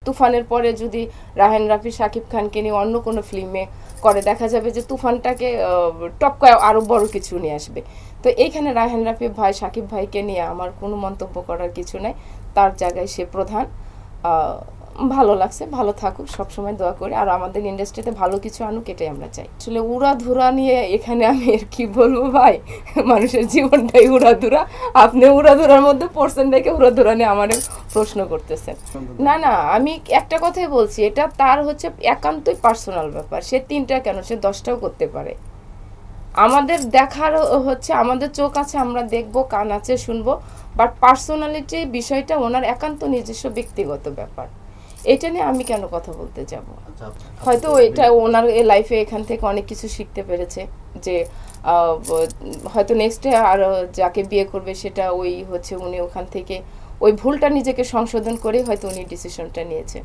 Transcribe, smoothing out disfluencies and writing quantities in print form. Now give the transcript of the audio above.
তুফানের পরে যদি রায়হান রাফি শাকিব খানকে নিয়ে অন্য কোনো ফিল্মে করে, দেখা যাবে যে তুফানটাকে টপ করে আরও বড় কিছু নিয়ে আসবে। তো এইখানে রায়হান রাফি ভাই শাকিব ভাইকে নিয়ে আমার কোনো মন্তব্য করার কিছু নাই, তার জায়গায় সে প্রধান। ভালো লাগছে, ভালো থাকুক, সবসময় দোয়া করি, আর আমাদের ইন্ডাস্ট্রিতে ভালো কিছু আনুক, এটাই আমরা চাই। আসলে উড়াধুরা নিয়ে এখানে আমি আর কি বলবো ভাই, মানুষের জীবনটাই উড়াধুরা, আপনি উড়াধুরার মধ্যে পড়ছেন দেখে উড়াধুরা নিয়ে আমার প্রশ্ন করতেছেন। না না, আমি একটা কথাই বলছি, এটা তার হচ্ছে একান্তই পার্সোনাল ব্যাপার, সে 3টা কেন, সে 10টাও করতে পারে। আমাদের দেখার হচ্ছে, আমাদের চোখ আছে, আমরা দেখবো, কান আছে, শুনবো, বাট পার্সোনালিটি বিষয়টা ওনার একান্ত নিজস্ব ব্যক্তিগত ব্যাপার, এটা নিয়ে আমি কেন কথা বলতে যাব। হয়তো এটা ওনার লাইফে এখান থেকে অনেক কিছু শিখতে পেরেছে, যে হয়তো নেক্সটে আর যাকে বিয়ে করবে সেটা ওই হচ্ছে উনি ওখান থেকে ওই ভুলটা নিজেকে সংশোধন করে হয়তো উনি ডিসিশনটা নিয়েছে।